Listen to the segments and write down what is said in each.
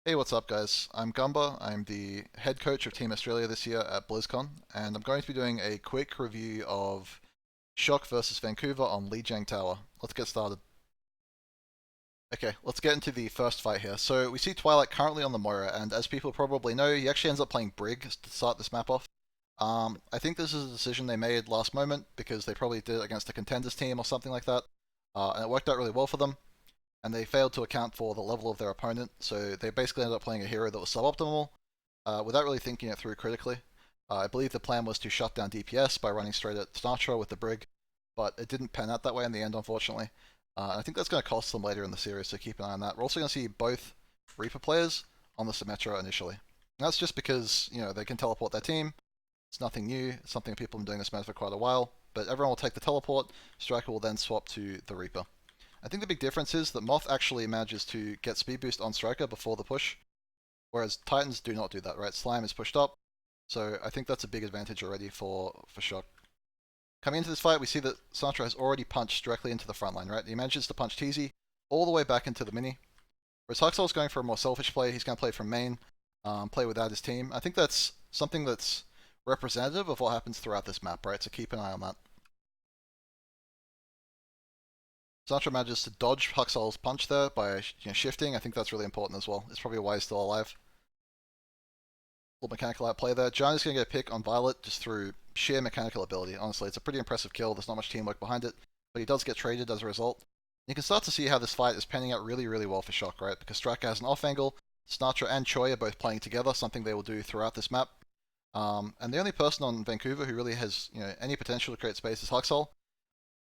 Hey, what's up, guys? I'm Gumba. I'm the head coach of Team Australia this year at BlizzCon, and I'm going to be doing a quick review of Shock versus Vancouver on Lijiang Tower. Let's get started. Okay, let's get into the first fight here. So we see Twilight currently on the Moira, and as people probably know, he actually ends up playing Brig to start this map off. I think this is a decision they made last moment because they probably did it against a contenders team or something like that, and it worked out really well for them. And they failed to account for the level of their opponent, so they basically ended up playing a hero that was suboptimal without really thinking it through critically. I believe the plan was to shut down DPS by running straight at Sinatra with the Brig, but it didn't pan out that way in the end, unfortunately. I think that's going to cost them later in the series, so keep an eye on that. We're also going to see both Reaper players on the Symmetra initially. And that's just because, they can teleport their team. It's nothing new. It's something people have been doing this meta for quite a while. But everyone will take the teleport. Striker will then swap to the Reaper. I think the big difference is that Moth actually manages to get speed boost on Striker before the push, whereas Titans do not do that, right? Slime is pushed up, so I think that's a big advantage already for Shock. Coming into this fight, we see that Sinatra has already punched directly into the front line, right? He manages to punch TZ all the way back into the mini, whereas Huxell's going for a more selfish play. He's going to play from main, play without his team. I think that's something that's representative of what happens throughout this map, right? So keep an eye on that. Sinatra manages to dodge Huxell's punch there by shifting. I think that's really important as well. It's probably why he's still alive. Little mechanical outplay there. Giant is going to get a pick on Violet just through sheer mechanical ability. Honestly, it's a pretty impressive kill. There's not much teamwork behind it, but he does get traded as a result. You can start to see how this fight is panning out really, really well for Shock, right? Because Striker has an off angle. Sinatra and Choi are both playing together, something they will do throughout this map. And the only person on Vancouver who really has any potential to create space is Huxell.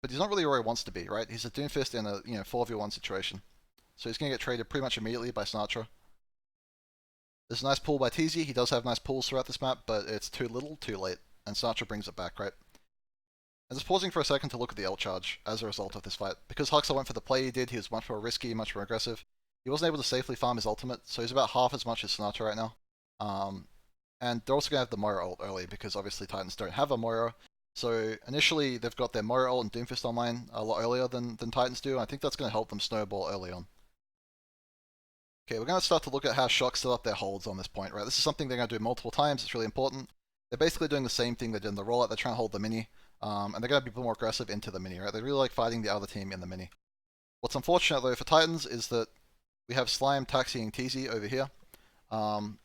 But he's not really where he wants to be, right? He's a Doomfist in a 4v1 situation. So he's going to get traded pretty much immediately by Sinatra. There's a nice pull by TZ. He does have nice pulls throughout this map, but it's too little, too late. And Sinatra brings it back, right? And just pausing for a second to look at the ult charge as a result of this fight. Because Huxell went for the play he did, he was much more risky, much more aggressive. He wasn't able to safely farm his ultimate, so he's about half as much as Sinatra right now. And they're also going to have the Moira ult early, because obviously Titans don't have a Moira. So initially, they've got their Moira ult and Doomfist online a lot earlier than Titans do, and I think that's going to help them snowball early on. Okay, we're going to start to look at how Shock set up their holds on this point, right? This is something they're going to do multiple times, it's really important. They're basically doing the same thing they did in the rollout, they're trying to hold the mini, and they're going to be more aggressive into the mini, right? They really like fighting the other team in the mini. What's unfortunate, though, for Titans is that we have Slime taxiing TZ over here. And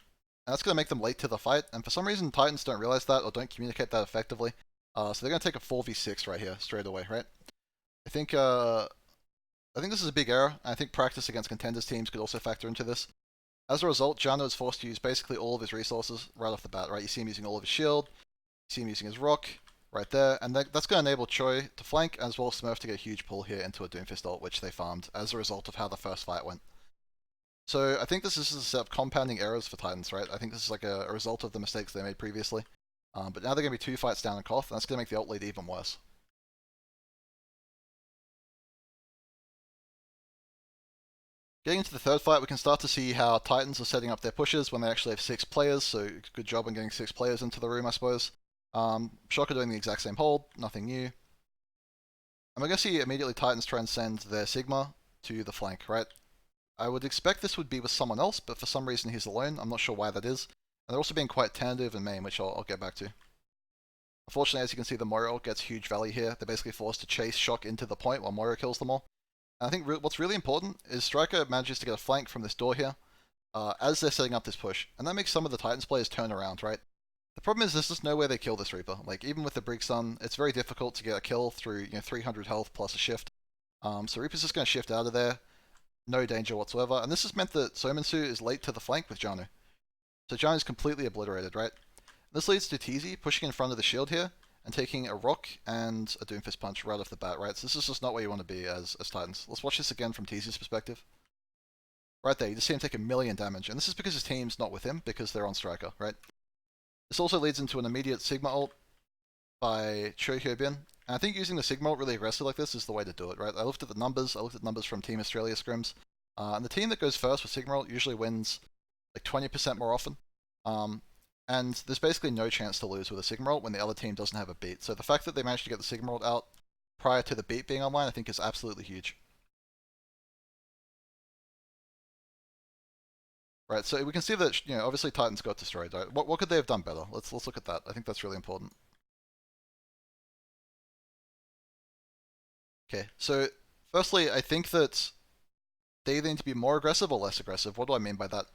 that's going to make them late to the fight, and for some reason Titans don't realize that or don't communicate that effectively. So they're going to take a 4v6 right here, straight away, right? I think this is a big error, and I think practice against contenders teams could also factor into this. As a result, Jano is forced to use basically all of his resources right off the bat, right? You see him using all of his shield, you see him using his rock, right there, and that's going to enable Choi to flank, as well as Smurf to get a huge pull here into a Doomfist ult, which they farmed as a result of how the first fight went. So I think this is a set of compounding errors for Titans, right? I think this is like a result of the mistakes they made previously. But now they're going to be 2 fights down in Koth, and that's going to make the ult lead even worse. Getting into the third fight, we can start to see how Titans are setting up their pushes when they actually have 6 players, so good job on getting 6 players into the room, I suppose. Shock are doing the exact same hold, nothing new. And we're going to see immediately Titans transcend their Sigma to the flank, right? I would expect this would be with someone else, but for some reason he's alone. I'm not sure why that is. And they're also being quite tentative in main, which I'll get back to. Unfortunately, as you can see, the Moira gets huge value here. They're basically forced to chase Shock into the point while Moira kills them all. And I think what's really important is Striker manages to get a flank from this door here as they're setting up this push. And that makes some of the Titans players turn around, right? The problem is there's just no way they kill this Reaper. Like, even with the Brig Sun, it's very difficult to get a kill through 300 health plus a shift. So Reaper's just going to shift out of there. No danger whatsoever. And this has meant that Somansu is late to the flank with Janu. So Janu's completely obliterated, right? This leads to TZ pushing in front of the shield here and taking a rock and a Doomfist punch right off the bat, right? So this is just not where you want to be as Titans. Let's watch this again from TZ's perspective. Right there, you just see him take 1,000,000 damage, and this is because his team's not with him, because they're on Striker, right? This also leads into an immediate Sigma ult by Cho Hyobin. And I think using the Sigma ult really aggressive like this is the way to do it, right? I looked at the numbers, from Team Australia scrims, and the team that goes first with Sigma ult usually wins like 20% more often. And there's basically no chance to lose with a Sigma ult when the other team doesn't have a beat. So the fact that they managed to get the Sigma ult out prior to the beat being online, I think is absolutely huge. Right, so we can see that obviously Titans got destroyed. Right? What could they have done better? Let's look at that. I think that's really important. Okay, so firstly, I think that they either need to be more aggressive or less aggressive. What do I mean by that?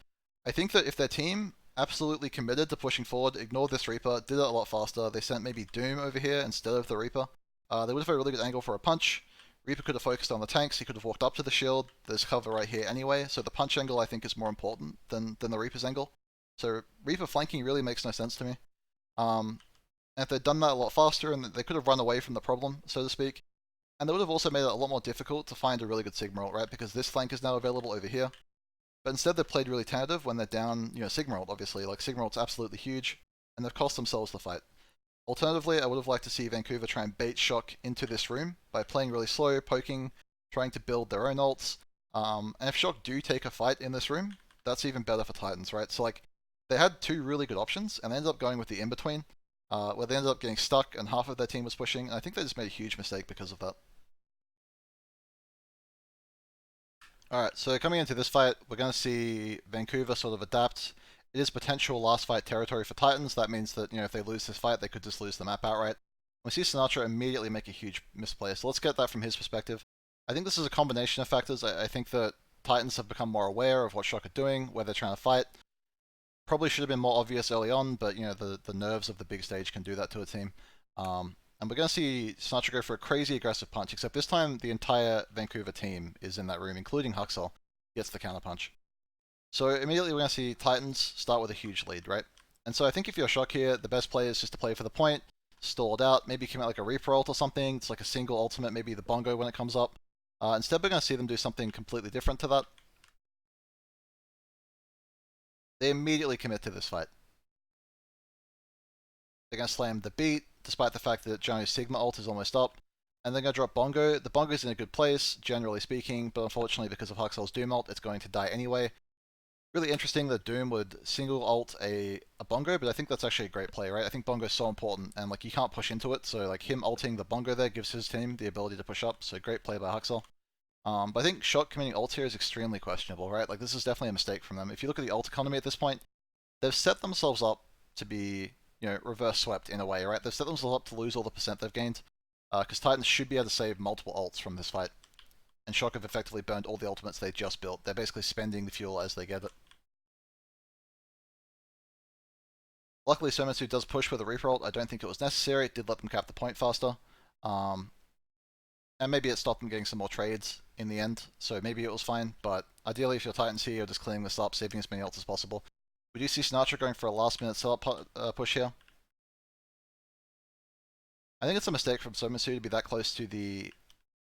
I think that if their team absolutely committed to pushing forward, ignored this Reaper, did it a lot faster, they sent maybe Doom over here instead of the Reaper, they would have had a really good angle for a punch. Reaper could have focused on the tanks, he could have walked up to the shield, there's cover right here anyway, so the punch angle I think is more important than the Reaper's angle. So Reaper flanking really makes no sense to me. And if they'd done that a lot faster, and they could have run away from the problem, so to speak, and they would have also made it a lot more difficult to find a really good Sigma ult, right? Because this flank is now available over here. But instead they've played really tentative when they're down, Sigma ult, obviously. Like, Sigma ult's absolutely huge, and they've cost themselves the fight. Alternatively, I would have liked to see Vancouver try and bait Shock into this room by playing really slow, poking, trying to build their own ults. And if Shock do take a fight in this room, that's even better for Titans, right? So, like, they had two really good options, and they ended up going with the in-between, where they ended up getting stuck and half of their team was pushing, and I think they just made a huge mistake because of that. Alright, so coming into this fight, we're going to see Vancouver sort of adapt. It is potential last fight territory for Titans. That means that, if they lose this fight, they could just lose the map outright. We see Sinatra immediately make a huge misplay, so let's get that from his perspective. I think this is a combination of factors. I think that Titans have become more aware of what Shock are doing, where they're trying to fight. Probably should have been more obvious early on, but, the nerves of the big stage can do that to a team. And we're going to see Sinatra go for a crazy aggressive punch, except this time the entire Vancouver team is in that room, including Huxel, gets the counter punch. So immediately we're going to see Titans start with a huge lead, right? And so I think if you're Shock here, the best play is just to play for the point, stall it out, maybe commit like a Reaper ult or something. It's like a single ultimate, maybe the Bongo when it comes up. Instead, we're going to see them do something completely different to that. They immediately commit to this fight. They're going to slam the beat, despite the fact that Johnny's Sigma ult is almost up. And they're going to drop Bongo. The Bongo's in a good place, generally speaking, but unfortunately because of Huxel's Doom ult, it's going to die anyway. Really interesting that Doom would single ult a Bongo, but I think that's actually a great play, right? I think Bongo's so important, and like you can't push into it, so like him ulting the Bongo there gives his team the ability to push up, so great play by Huxel. But I think Shock committing ult here is extremely questionable, right? Like this is definitely a mistake from them. If you look at the ult economy at this point, they've set themselves up to be, reverse swept in a way, right? They've set themselves up to lose all the percent they've gained, because Titans should be able to save multiple ults from this fight. And Shock have effectively burned all the ultimates they just built. They're basically spending the fuel as they get it. Luckily, Somitsu does push with a Reaper ult. I don't think it was necessary. It did let them cap the point faster. And maybe it stopped them getting some more trades in the end, so maybe it was fine. But ideally, if you're Titans here, you're just cleaning this up, saving as many ults as possible. We do see Sinatra going for a last-minute sell-up push here. I think it's a mistake from Somitsu to be that close to the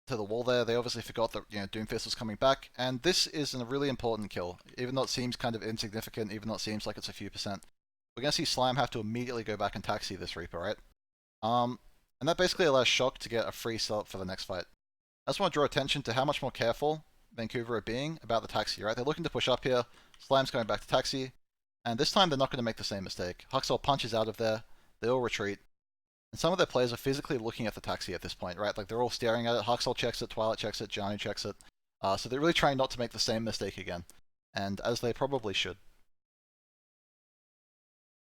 wall there. They obviously forgot that Doomfist was coming back, and this is a really important kill, even though it seems kind of insignificant, even though it seems like it's a few percent. We're going to see Slime have to immediately go back and taxi this Reaper, right? And that basically allows Shock to get a free setup for the next fight. I just want to draw attention to how much more careful Vancouver are being about the taxi, right? They're looking to push up here, Slime's going back to taxi, and this time they're not going to make the same mistake. Huxel punches out of there, they all retreat, and some of their players are physically looking at the taxi at this point, right? Like they're all staring at it, Huxel checks it, Twilight checks it, Gianni checks it, so they're really trying not to make the same mistake again, and as they probably should.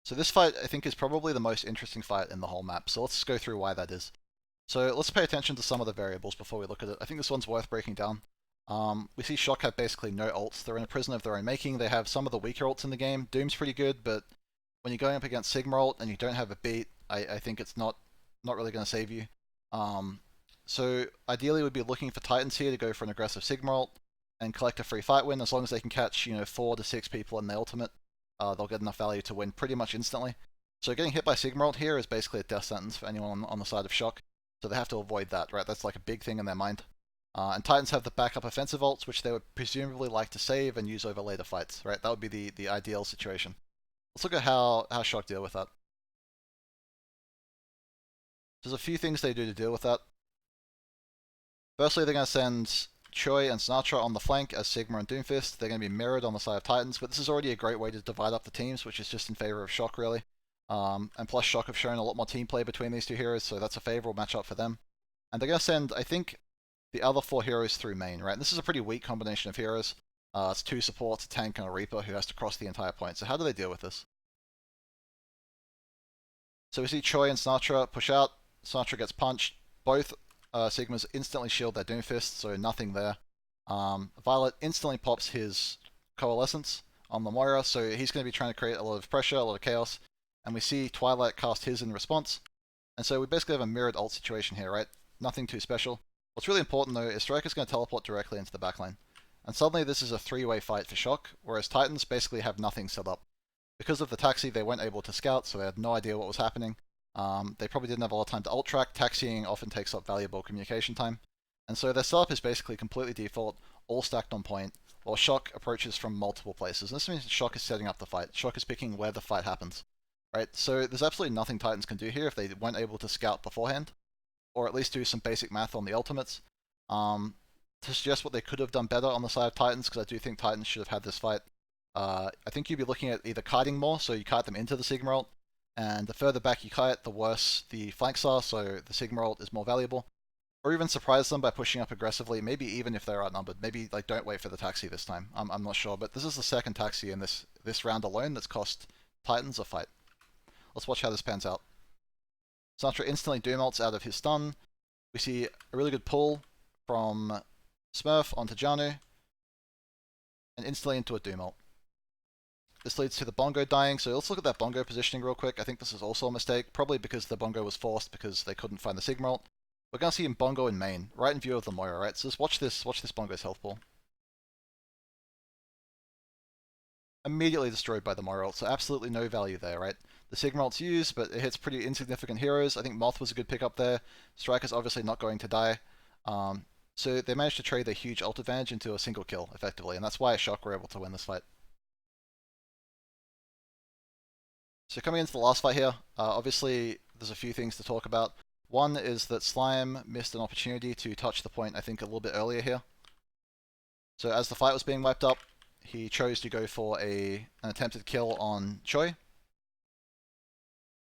So this fight, I think, is probably the most interesting fight in the whole map, so let's go through why that is. So let's pay attention to some of the variables before we look at it. I think this one's worth breaking down. We see Shock have basically no ults. They're in a prison of their own making. They have some of the weaker ults in the game. Doom's pretty good, but when you're going up against Sigma ult and you don't have a beat, I think it's not really going to save you. So ideally we'd be looking for Titans here to go for an aggressive Sigma ult and collect a free fight win. As long as they can catch 4 to 6 people in the ultimate, they'll get enough value to win pretty much instantly. So getting hit by Sigma ult here is basically a death sentence for anyone on the side of Shock. So they have to avoid that, right? That's like a big thing in their mind. And Titans have the backup offensive ults, which they would presumably like to save and use over later fights, right? That would be the ideal situation. Let's look at how Shock deal with that. There's a few things they do to deal with that. Firstly, they're going to send Choi and Sinatra on the flank as Sigma and Doomfist. They're going to be mirrored on the side of Titans, but this is already a great way to divide up the teams, which is just in favor of Shock, really. And plus, Shock have shown a lot more team play between these two heroes, so that's a favorable matchup for them. And they're going to send, I think, the other 4 heroes through main, right? And this is a pretty weak combination of heroes. It's 2 supports, a tank, and a Reaper who has to cross the entire point. So how do they deal with this? So we see Choi and Sinatra push out. Sinatra gets punched. Both Sigmas instantly shield their Doomfist, so nothing there. Violet instantly pops his Coalescence on the Moira, so he's going to be trying to create a lot of pressure, a lot of chaos. And we see Twilight cast his in response. And so we basically have a mirrored ult situation here, right? Nothing too special. What's really important though is Striker's going to teleport directly into the backline. And suddenly this is a 3-way fight for Shock, whereas Titans basically have nothing set up. Because of the taxi, they weren't able to scout, so they had no idea what was happening. They probably didn't have a lot of time to ult track. Taxiing often takes up valuable communication time. And so their setup is basically completely default, all stacked on point, while Shock approaches from multiple places. And this means Shock is setting up the fight. Shock is picking where the fight happens. Right? So there's absolutely nothing Titans can do here if they weren't able to scout beforehand, or at least do some basic math on the ultimates. To suggest what they could have done better on the side of Titans, because I do think Titans should have had this fight. I think you'd be looking at either kiting more, so you kite them into the Sigma ult, and the further back you kite, the worse the flanks are, so the Sigma ult is more valuable. Or even surprise them by pushing up aggressively, maybe even if they're outnumbered. Maybe like don't wait for the taxi this time. I'm not sure, but this is the second taxi in this round alone that's cost Titans a fight. Let's watch how this pans out. Sinatra instantly Doom ults out of his stun. We see a really good pull from Smurf onto Janu, and instantly into a Doom ult. This leads to the Bongo dying, so let's look at that Bongo positioning real quick. I think this is also a mistake, probably because the Bongo was forced because they couldn't find the Sigma ult. We're going to see him Bongo in main, right in view of the Moira, right? So just watch this Bongo's health ball. Immediately destroyed by the Moira ult, so absolutely no value there, right? The Sigma ult's used, but it hits pretty insignificant heroes. I think Moth was a good pickup there. Striker's obviously not going to die. So they managed to trade their huge ult advantage into a single kill, effectively, and that's why Shock were able to win this fight. So coming into the last fight here, obviously there's a few things to talk about. One is that Slime missed an opportunity to touch the point, I think, a little bit earlier here. So as the fight was being wiped up, he chose to go for an attempted kill on Choi,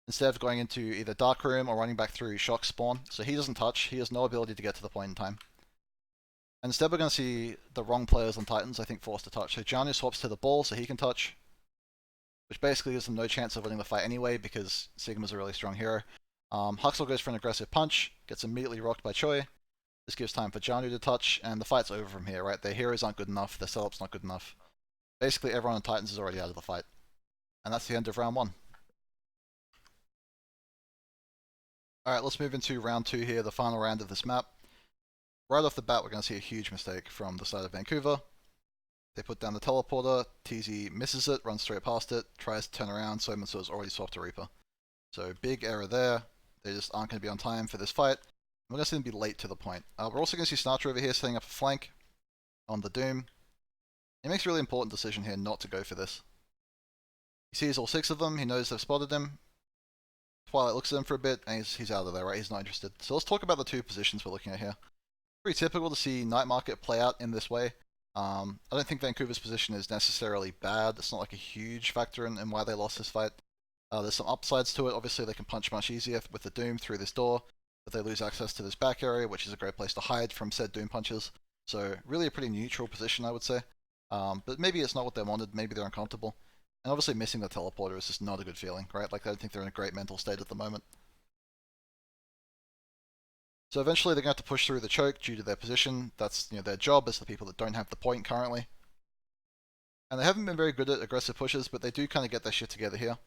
instead of going into either Dark Room or running back through Shock spawn. So he doesn't touch, he has no ability to get to the point in time. And instead we're going to see the wrong players on Titans, I think, forced to touch. So Janu swaps to the ball so he can touch, which basically gives them no chance of winning the fight anyway because Sigma's a really strong hero. Huxel goes for an aggressive punch, gets immediately rocked by Choi. This gives time for Janu to touch, and the fight's over from here, right? Their heroes aren't good enough, their setup's not good enough. Basically everyone on Titans is already out of the fight. And that's the end of round 1. Alright, let's move into round 2 here, the final round of this map. Right off the bat, we're going to see a huge mistake from the side of Vancouver. They put down the teleporter, TZ misses it, runs straight past it, tries to turn around, Somansu's already swapped a Reaper. So big error there. They just aren't going to be on time for this fight. We're going to see them be late to the point. We're also going to see Sinatra over here setting up a flank on the Doom. He makes a really important decision here not to go for this. He sees all 6 of them, he knows they've spotted him. Twilight looks at him for a bit, and he's out of there, right? He's not interested. So let's talk about the 2 positions we're looking at here. Pretty typical to see Night Market play out in this way. I don't think Vancouver's position is necessarily bad. It's not like a huge factor in why they lost this fight. There's some upsides to it. Obviously, they can punch much easier with the Doom through this door, but they lose access to this back area, which is a great place to hide from said Doom punches. So really a pretty neutral position, I would say. But maybe it's not what they wanted. Maybe they're uncomfortable. And obviously missing the teleporter is just not a good feeling, right? Like, I don't think they're in a great mental state at the moment. So eventually they're going to have to push through the choke due to their position. That's, their job as the people that don't have the point currently. And they haven't been very good at aggressive pushes, but they do kind of get their shit together here.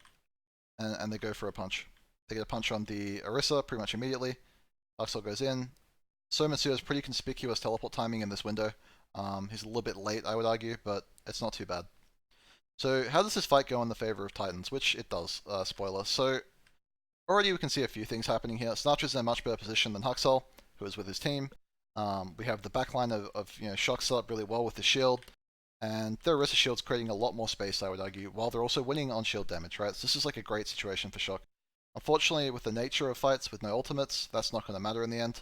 And they go for a punch. They get a punch on the Orisa pretty much immediately. Huxel goes in. Somatsu has pretty conspicuous teleport timing in this window. He's a little bit late, I would argue, but it's not too bad. So how does this fight go in the favor of Titans? Which it does, spoiler. So already we can see a few things happening here. Sinatra's in a much better position than Huxel, who is with his team. We have the backline of Shock set up really well with the shield. And their Orisa shield's creating a lot more space, I would argue, while they're also winning on shield damage, right? So this is like a great situation for Shock. Unfortunately, with the nature of fights with no ultimates, that's not going to matter in the end.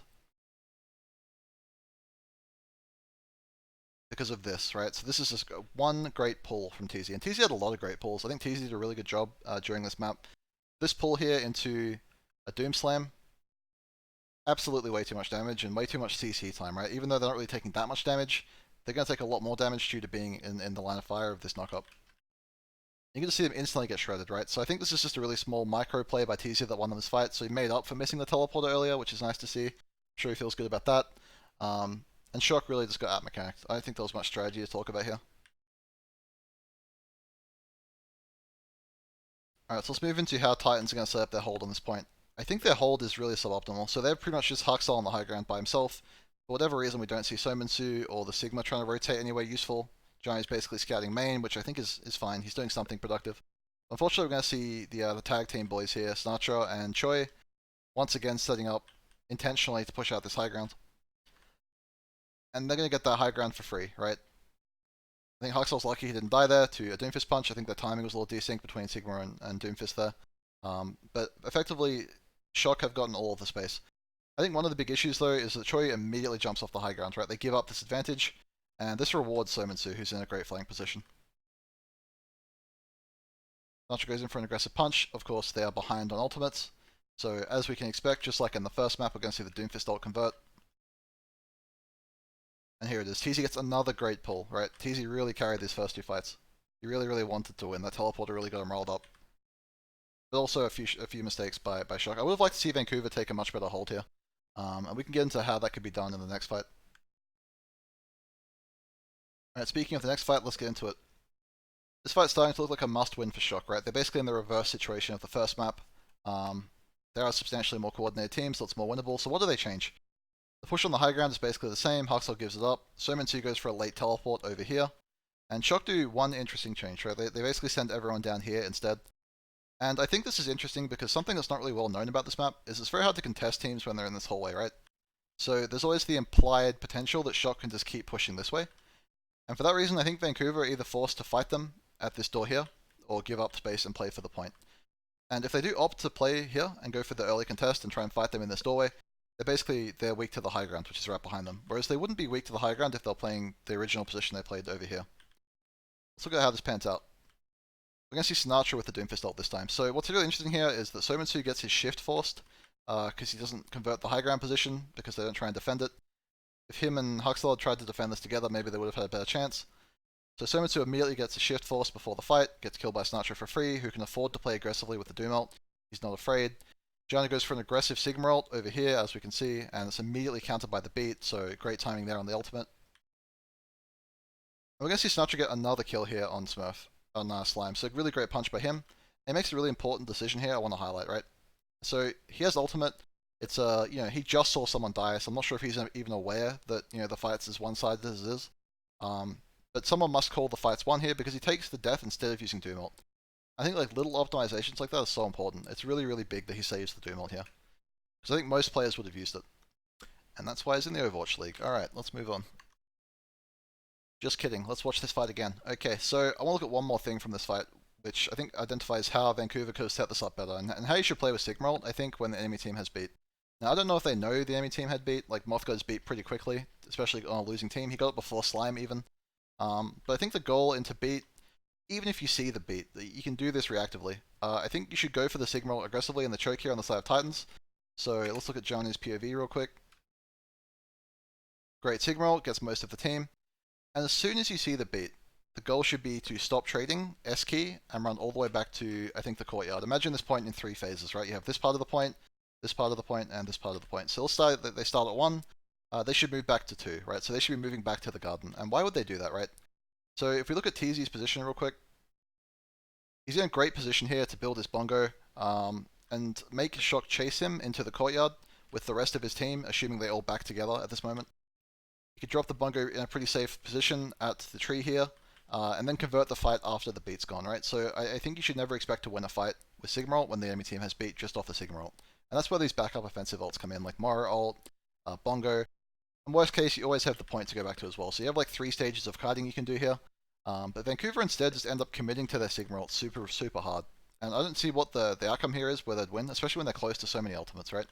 Because of this, right? So this is just one great pull from TZ. And TZ had a lot of great pulls. I think TZ did a really good job during this map. This pull here into a Doom Slam, absolutely way too much damage and way too much CC time, right? Even though they're not really taking that much damage, they're going to take a lot more damage due to being in the line of fire of this knock-up. You can just see them instantly get shredded, right? So I think this is just a really small micro play by TZ that won them this fight, so he made up for missing the teleporter earlier, which is nice to see. I'm sure he feels good about that. And Shock really just got out-mechanicked. I don't think there was much strategy to talk about here. Alright, so let's move into how Titans are going to set up their hold on this point. I think their hold is really suboptimal, so they're pretty much just Haksal on the high ground by himself. For whatever reason, we don't see Somansu or the Sigma trying to rotate anywhere useful. Johnny's basically scouting main, which I think is fine. He's doing something productive. Unfortunately, we're going to see the tag team boys here, Sinatra and Choi, once again setting up intentionally to push out this high ground. And they're going to get that high ground for free, right? I think Haxel's lucky he didn't die there to a Doomfist punch. I think the timing was a little desync between Sigma and Doomfist there. But effectively, Shock have gotten all of the space. I think one of the big issues, though, is that Choi immediately jumps off the high ground, right? They give up this advantage, and this rewards Somansu, who's in a great flank position. Sinatra goes in for an aggressive punch. Of course, they are behind on ultimates. So, as we can expect, just like in the first map, we're going to see the Doomfist ult convert. And here it is. TZ gets another great pull, right? TZ really carried these first two fights. He really, really wanted to win. That teleporter really got him rolled up. But also a few mistakes by Shock. I would have liked to see Vancouver take a much better hold here. And we can get into how that could be done in the next fight. Alright, speaking of the next fight, let's get into it. This fight's starting to look like a must-win for Shock, right? They're basically in the reverse situation of the first map. There are substantially more coordinated teams, so it's more winnable. So what do they change? The push on the high ground is basically the same. Haksal gives it up. Somansu goes for a late teleport over here. And Shock do one interesting change, right? They basically send everyone down here instead. And I think this is interesting because something that's not really well known about this map is it's very hard to contest teams when they're in this hallway, right? So there's always the implied potential that Shock can just keep pushing this way. And for that reason, I think Vancouver are either forced to fight them at this door here, or give up space and play for the point. And if they do opt to play here and go for the early contest and try and fight them in this doorway, they're weak to the high ground, which is right behind them. Whereas they wouldn't be weak to the high ground if they're playing the original position they played over here. Let's look at how this pans out. We're going to see Sinatra with the Doomfist ult this time. So what's really interesting here is that Somansu gets his shift forced, because he doesn't convert the high ground position, because they don't try and defend it. If him and Haksal had tried to defend this together, maybe they would have had a better chance. So Somansu immediately gets a shift force before the fight, gets killed by Sinatra for free, who can afford to play aggressively with the Doom ult. He's not afraid. Gianna goes for an aggressive Sigma ult over here, as we can see, and it's immediately countered by the beat, so great timing there on the ultimate. We're going to see Sinatra get another kill here on Slime, so really great punch by him. He makes a really important decision here I want to highlight, right? So he has ultimate. It's he just saw someone die, so I'm not sure if he's even aware that the fight's as one-sided as it is. But someone must call the fights won here because he takes the death instead of using Doom ult. I think like little optimizations like that are so important. It's really, really big that he saves the Doom ult here. Because I think most players would have used it. And that's why he's in the Overwatch League. Alright, let's move on. Just kidding, let's watch this fight again. Okay, so I want to look at one more thing from this fight, which I think identifies how Vancouver could have set this up better, and how you should play with Sigma ult, I think, when the enemy team has beat. Now, I don't know if they know the enemy team had beat. Like, Moth got his beat pretty quickly, especially on a losing team. He got it before Slime, even. But I think the goal into beat, even if you see the beat, you can do this reactively. I think you should go for the Sigma ult aggressively in the choke here on the side of Titans. So let's look at Johnny's POV real quick. Great Sigma ult, gets most of the team. And as soon as you see the beat, the goal should be to stop trading, S key, and run all the way back to, I think, the courtyard. Imagine this point in 3 phases, right? You have this part of the point, this part of the point, and this part of the point. So they start at 1. They should move back to 2, right? So they should be moving back to the garden. And why would they do that, right? So if we look at TZ's position real quick, he's in a great position here to build his bongo, and make Shock chase him into the courtyard with the rest of his team, assuming they all back together at this moment. You could drop the bongo in a pretty safe position at the tree here, and then convert the fight after the beat's gone, right? So I think you should never expect to win a fight with Sigma ult when the enemy team has beat just off the Sigma ult. And that's where these backup offensive ults come in, like Mora ult, bongo. In worst case, you always have the point to go back to as well. So you have like 3 stages of kiting you can do here. But Vancouver instead just end up committing to their Sigma ult super, super hard. And I don't see what the outcome here is where they'd win, especially when they're close to so many ultimates, right?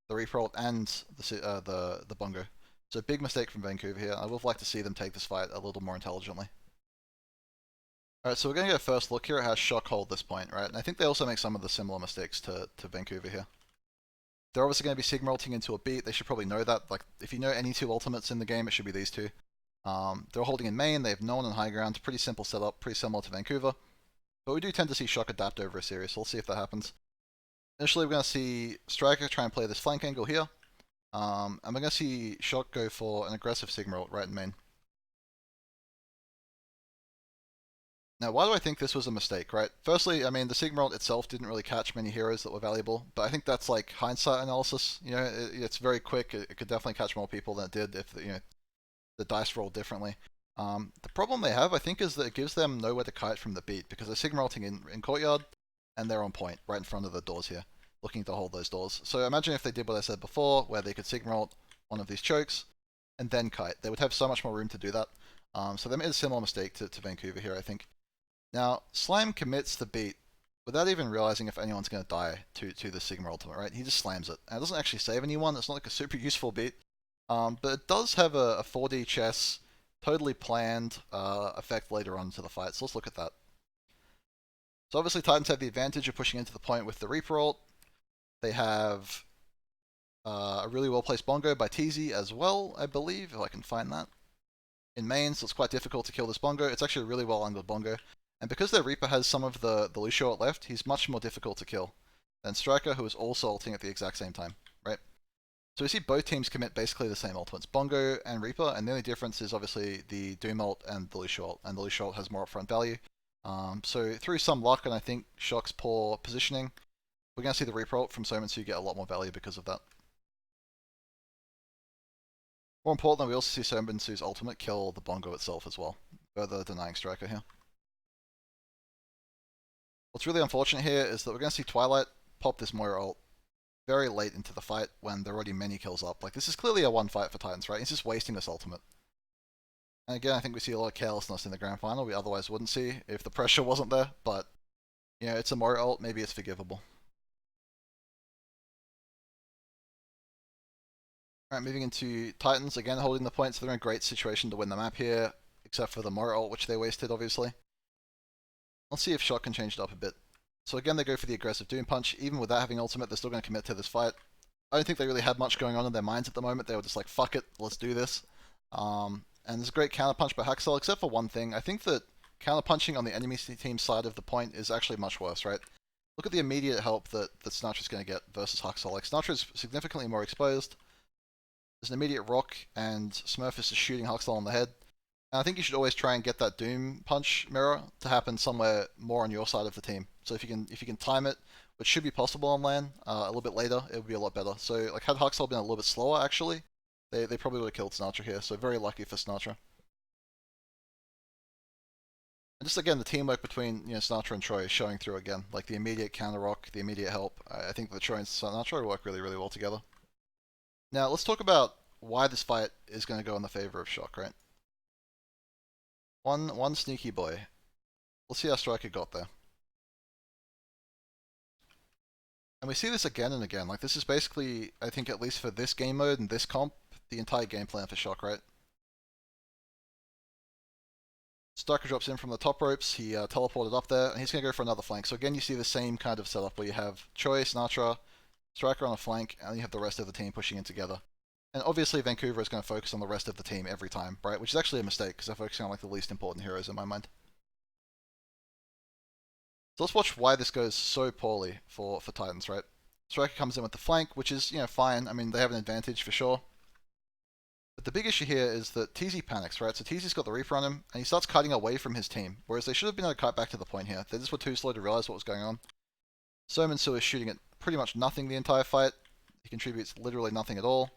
The Reaper ult and the bongo. So big mistake from Vancouver here. I would have liked to see them take this fight a little more intelligently. Alright, so we're going to get a first look here at how Shock hold this point, right? And I think they also make some of the similar mistakes to Vancouver here. They're obviously going to be Sigma ulting into a beat. They should probably know that. Like, if you know any 2 ultimates in the game, it should be these 2. They're holding in main, they have no one on high ground, pretty simple setup, pretty similar to Vancouver. But we do tend to see Shock adapt over a series, so we'll see if that happens. Initially, we're going to see Striker try and play this flank angle here. And we're going to see Shock go for an aggressive Sigma ult right in main. Now, why do I think this was a mistake, right? Firstly, I mean, the Sigma ult itself didn't really catch many heroes that were valuable, but I think that's like hindsight analysis. You know, it's very quick. It could definitely catch more people than it did if the dice rolled differently. The problem they have, I think, is that it gives them nowhere to kite from the beat because they're Sigma ulting in courtyard, and they're on point, right in front of the doors here, looking to hold those doors. So imagine if they did what I said before, where they could Sigma ult one of these chokes, and then kite. They would have so much more room to do that. So they made a similar mistake to Vancouver here, I think. Now, Slime commits the beat without even realizing if anyone's going to die to the Sigma ultimate, right? He just slams it. And it doesn't actually save anyone. It's not like a super useful beat. But it does have a 4D chess, totally planned effect later on to the fight. So let's look at that. So obviously Titans have the advantage of pushing into the point with the Reaper ult. They have a really well-placed Bongo by TZ as well, I believe, if I can find that. In main, so it's quite difficult to kill this Bongo. It's actually a really well-angled Bongo. And because their Reaper has some of the Lucio ult left, he's much more difficult to kill than Striker, who is also ulting at the exact same time, right? So we see both teams commit basically the same ultimates, Bongo and Reaper, and the only difference is obviously the Doom ult and the Lucio ult, and the Lucio ult has more upfront value. So through some luck and I think Shock's poor positioning, we're going to see the Reaper ult from Somansu get a lot more value because of that. More importantly, we also see Somansu's ultimate kill the Bongo itself as well, further denying Striker here. What's really unfortunate here is that we're going to see Twilight pop this Moira ult very late into the fight when there are already many kills up. Like, this is clearly a one fight for Titans, right? He's just wasting this ultimate. And again, I think we see a lot of carelessness in the grand final we otherwise wouldn't see if the pressure wasn't there, but, you know, it's a Moira ult, maybe it's forgivable. Alright, moving into Titans, again holding the points, so they're in a great situation to win the map here, except for the Moira ult, which they wasted, obviously. Let's see if Shock can change it up a bit. So again, they go for the aggressive Doom Punch. Even without having ultimate, they're still going to commit to this fight. I don't think they really had much going on in their minds at the moment. They were just like, fuck it, let's do this. And there's a great counter punch by Haxel, except for one thing. I think that counter punching on the enemy team's side of the point is actually much worse, right? Look at the immediate help that Sinatra's going to get versus Haxel. Like, Sinatra's significantly more exposed. There's an immediate rock, and Smurf is just shooting Haxel on the head. And I think you should always try and get that Doom Punch mirror to happen somewhere more on your side of the team. So if you can time it, which should be possible on lane, a little bit later, it would be a lot better. So like had Haxel been a little bit slower actually, they probably would have killed Sinatra here. So very lucky for Sinatra. And just again the teamwork between Sinatra and Troy is showing through again. Like the immediate counter rock, the immediate help. I think that Troy and Sinatra work really well together. Now let's talk about why this fight is going to go in the favor of Shock, right? One sneaky boy. Let's see how Striker got there. And we see this again and again. Like, this is basically, I think, at least for this game mode and this comp, the entire game plan for Shock, right? Striker drops in from the top ropes. He teleported up there, and he's going to go for another flank. So again, you see the same kind of setup where you have Choi, Sinatra, Striker on a flank, and you have the rest of the team pushing in together. And obviously Vancouver is going to focus on the rest of the team every time, right? Which is actually a mistake, because they're focusing on like the least important heroes in my mind. So let's watch why this goes so poorly for Titans, right? Striker comes in with the flank, which is, fine. I mean, they have an advantage for sure. But the big issue here is that TZ panics, right? So TZ's got the Reaper on him, and he starts cutting away from his team, whereas they should have been able to cut back to the point here. They just were too slow to realize what was going on. Somansu is shooting at pretty much nothing the entire fight. He contributes literally nothing at all.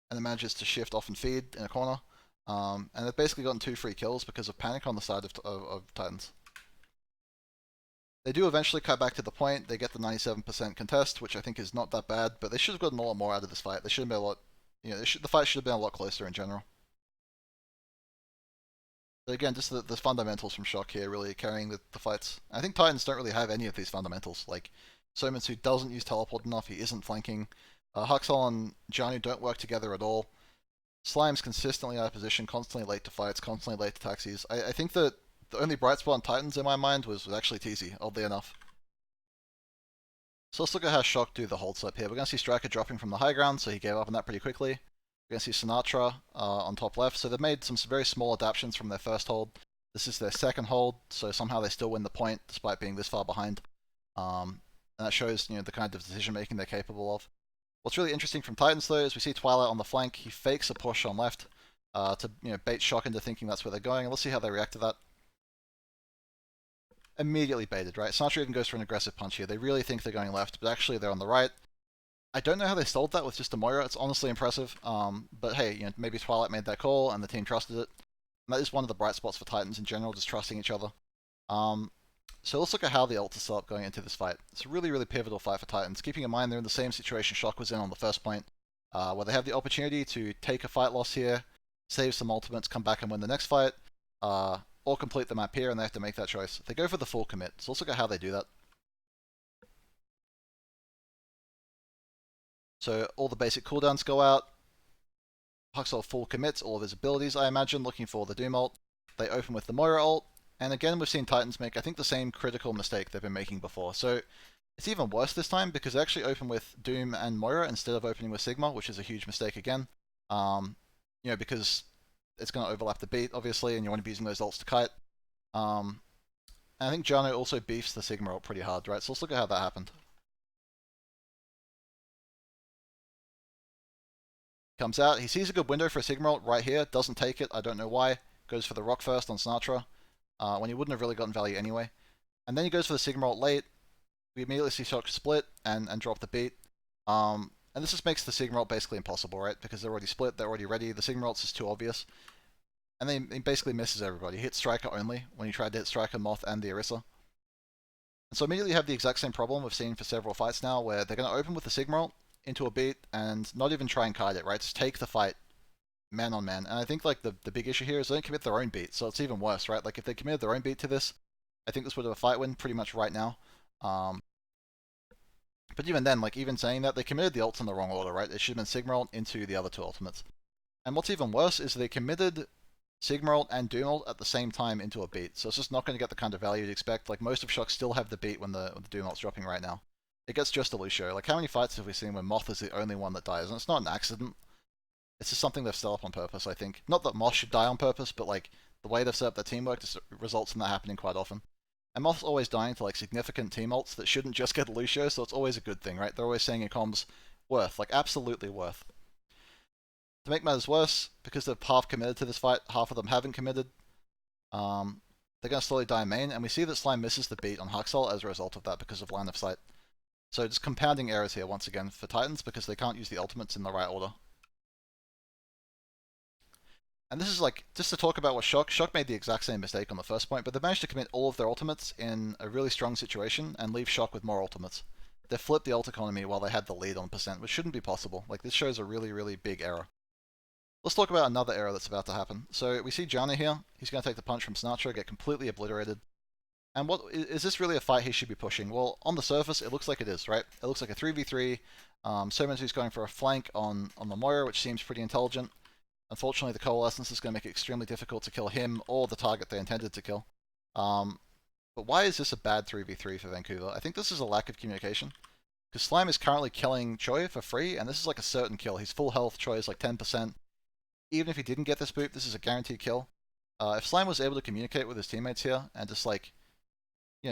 And then manages to shift off and feed in a corner. And they've basically gotten 2 free kills because of panic on the side of Titans. They do eventually cut back to the point. They get the 97% contest, which I think is not that bad, but they should have gotten a lot more out of this fight. They should have been a lot, the fight should have been a lot closer in general. But again, just the fundamentals from Shock here really carrying the fights. I think Titans don't really have any of these fundamentals. Like, Somansu doesn't use teleport enough, he isn't flanking. Haxel and Janu don't work together at all. Slime's consistently out of position, constantly late to fights, constantly late to taxis. I think that the only bright spot on Titans in my mind was actually TZ, oddly enough. So let's look at how Shock do the hold up here. We're going to see Striker dropping from the high ground, so he gave up on that pretty quickly. We're going to see Sinatra on top left. So they've made some very small adaptations from their first hold. This is their second hold, so somehow they still win the point despite being this far behind. And that shows, the kind of decision making they're capable of. What's really interesting from Titans though is we see Twilight on the flank. He fakes a push on left to bait Shock into thinking that's where they're going. And let's see how they react to that. Immediately baited, right? Sinatra even goes for an aggressive punch here. They really think they're going left, but actually they're on the right. I don't know how they sold that with just a Moira. It's honestly impressive. But hey, maybe Twilight made that call and the team trusted it. And that is one of the bright spots for Titans in general, just trusting each other. So let's look at how the ult is set up going into this fight. It's a really, really pivotal fight for Titans, keeping in mind they're in the same situation Shock was in on the first point, where they have the opportunity to take a fight loss here, save some ultimates, come back and win the next fight, or complete the map here, and they have to make that choice. They go for the full commit, so let's look at how they do that. So all the basic cooldowns go out. Huxel full commits all of his abilities, I imagine, looking for the Doom ult. They open with the Moira ult, and again we've seen Titans make, I think, the same critical mistake they've been making before. So it's even worse this time because they actually open with Doom and Moira instead of opening with Sigma, which is a huge mistake again. Because it's going to overlap the beat, obviously, and you want to be using those ults to kite. And I think Jano also beefs the Sigma ult pretty hard, right? So let's look at how that happened. Comes out, he sees a good window for a Sigma ult right here, doesn't take it, I don't know why. Goes for the rock first on Sinatra, when he wouldn't have really gotten value anyway. And then he goes for the Sigma ult late. We immediately see Shock split and drop the beat. And this just makes the Sigma ult basically impossible, right? Because they're already split, they're already ready, the Sigma ult's just too obvious. And then he basically misses everybody. He hits Striker only when he tried to hit Striker, Moth, and the Orisa. And so immediately you have the exact same problem we've seen for several fights now, where they're going to open with the Sigma ult into a beat and not even try and kite it, right? Just take the fight man on man. And I think like the big issue here is they don't commit their own beat, so it's even worse, right? Like if they committed their own beat to this, I think this would have a fight win pretty much right now. But even then, like even saying that, they committed the ults in the wrong order, right? It should have been Sigma ult into the other two ultimates. And what's even worse is they committed Sigma ult and Doom ult at the same time into a beat, so it's just not going to get the kind of value you'd expect. Like most of Shock still have the beat when the Doom ult's dropping right now. It gets just a Lucio. Like how many fights have we seen where Moth is the only one that dies? And it's not an accident. It's just something they've set up on purpose, I think. Not that Moth should die on purpose, but like the way they've set up their teamwork just results in that happening quite often. And Moth's always dying to like significant team ults that shouldn't just get Lucio, so it's always a good thing, right? They're always saying in comms, worth, like absolutely worth. To make matters worse, because they've half committed to this fight, half of them haven't committed. They're going to slowly die main, and we see that Slime misses the beat on Huxel as a result of that because of line of sight. So just compounding errors here once again for Titans because they can't use the ultimates in the right order. And this is like, just to talk about what Shock made the exact same mistake on the first point, but they managed to commit all of their ultimates in a really strong situation and leave Shock with more ultimates. They flipped the ult economy while they had the lead on percent, which shouldn't be possible. Like this shows a really, really big error. Let's talk about another error that's about to happen. So we see Jana here. He's going to take the punch from Sinatra, get completely obliterated. And what is this really a fight he should be pushing? Well, on the surface, it looks like it is, right? It looks like a 3v3. Somantu's going for a flank on the Moira, which seems pretty intelligent. Unfortunately, the Coalescence is going to make it extremely difficult to kill him or the target they intended to kill. But why is this a bad 3v3 for Vancouver? I think this is a lack of communication. Because Slime is currently killing Choi for free, and this is like a certain kill. He's full health, Choi is like 10%. Even if he didn't get this boot, this is a guaranteed kill. If Slime was able to communicate with his teammates here and just like,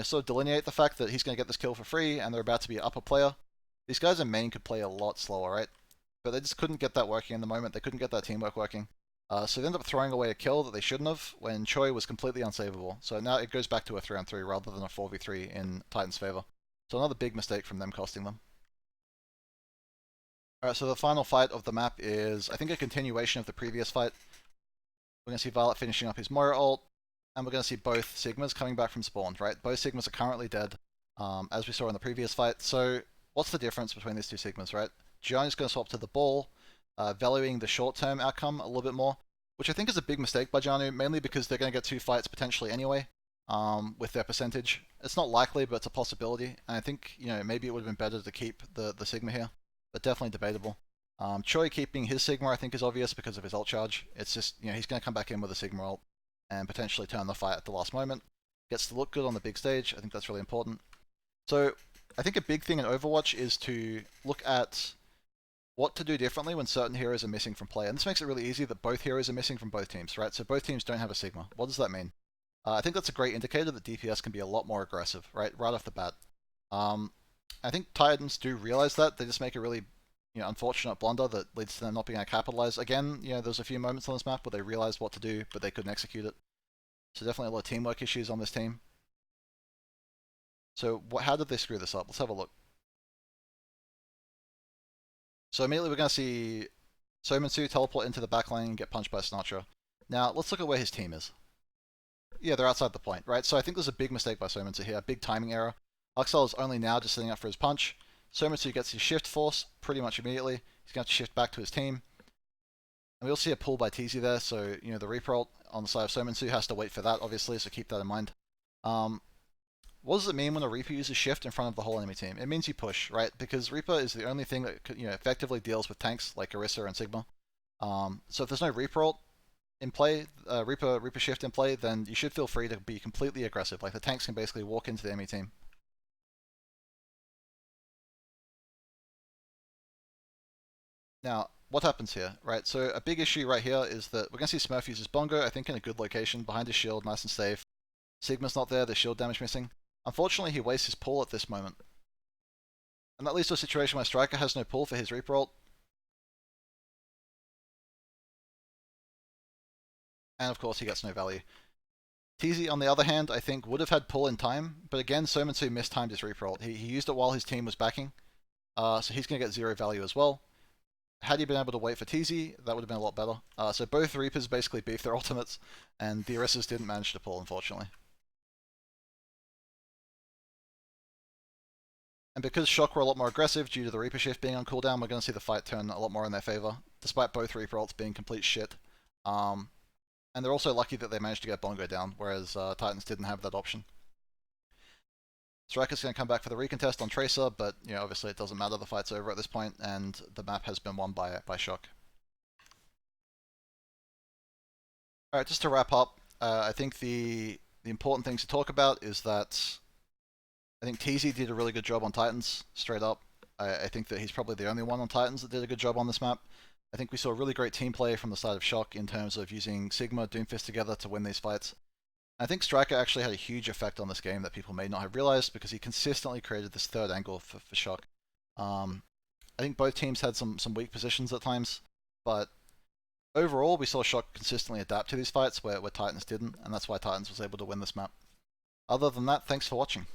sort of delineate the fact that he's going to get this kill for free and they're about to be an upper player, these guys in main could play a lot slower, right? But they just couldn't get that working in the moment. They couldn't get that teamwork working. So they ended up throwing away a kill that they shouldn't have when Choi was completely unsavable. So now it goes back to a 3-on-3 rather than a 4v3 in Titan's favor. So another big mistake from them costing them. Alright, so the final fight of the map is, I think, a continuation of the previous fight. We're going to see Violet finishing up his Moira ult, and we're going to see both Sigmas coming back from spawn, right? Both Sigmas are currently dead, as we saw in the previous fight. So what's the difference between these two Sigmas, right? Gianni's going to swap to the ball, valuing the short-term outcome a little bit more, which I think is a big mistake by Janu, mainly because they're going to get two fights potentially anyway, with their percentage. It's not likely, but it's a possibility, and I think, maybe it would have been better to keep the Sigma here, but definitely debatable. Choi keeping his Sigma, I think, is obvious because of his ult charge. It's just, he's going to come back in with a Sigma ult and potentially turn the fight at the last moment. Gets to look good on the big stage. I think that's really important. So I think a big thing in Overwatch is to look at what to do differently when certain heroes are missing from play. And this makes it really easy that both heroes are missing from both teams, right? So both teams don't have a Sigma. What does that mean? I think that's a great indicator that DPS can be a lot more aggressive, right off the bat. I think Titans do realize that. They just make a really unfortunate blunder that leads to them not being able to capitalize. Again, there's a few moments on this map where they realized what to do, but they couldn't execute it. So definitely a lot of teamwork issues on this team. So how did they screw this up? Let's have a look. So immediately we're going to see Sominsu teleport into the back lane and get punched by Sinatra. Now let's look at where his team is. Yeah, they're outside the point, right? So I think there's a big mistake by Sominsu here, a big timing error. Uxel is only now just setting up for his punch. Sominsu gets his shift force pretty much immediately. He's going to shift back to his team. And we'll see a pull by TZ there, so the Reaper ult on the side of Sominsu has to wait for that, obviously, so keep that in mind. What does it mean when a Reaper uses shift in front of the whole enemy team? It means you push, right? Because Reaper is the only thing that effectively deals with tanks like Orisa and Sigma. So if there's no Reaper ult in play, Reaper shift in play, then you should feel free to be completely aggressive. Like the tanks can basically walk into the enemy team. Now, what happens here, right? So a big issue right here is that we're going to see Smurf uses Bongo, I think in a good location, behind his shield, nice and safe. Sigma's not there, the shield damage missing. Unfortunately, he wastes his pull at this moment. And that leads to a situation where Striker has no pull for his Reaper ult. And of course, he gets no value. TZ, on the other hand, I think would have had pull in time, but again, Sominsu mistimed his Reaper ult. He used it while his team was backing, so he's going to get 0 value as well. Had he been able to wait for TZ, that would have been a lot better. So both Reapers basically beefed their ultimates, and the Orisas didn't manage to pull, unfortunately. And because Shock were a lot more aggressive due to the Reaper shift being on cooldown, we're going to see the fight turn a lot more in their favor, despite both Reaper ults being complete shit. And they're also lucky that they managed to get Bongo down, whereas Titans didn't have that option. Striker's going to come back for the recontest on Tracer, but obviously it doesn't matter, the fight's over at this point, and the map has been won by Shock. Alright, just to wrap up, I think the important things to talk about is that I think TZ did a really good job on Titans, straight up. I think that he's probably the only one on Titans that did a good job on this map. I think we saw really great team play from the side of Shock in terms of using Sigma, Doomfist together to win these fights. I think Striker actually had a huge effect on this game that people may not have realized because he consistently created this third angle for Shock. I think both teams had some weak positions at times, but overall we saw Shock consistently adapt to these fights where Titans didn't, and that's why Titans was able to win this map. Other than that, thanks for watching.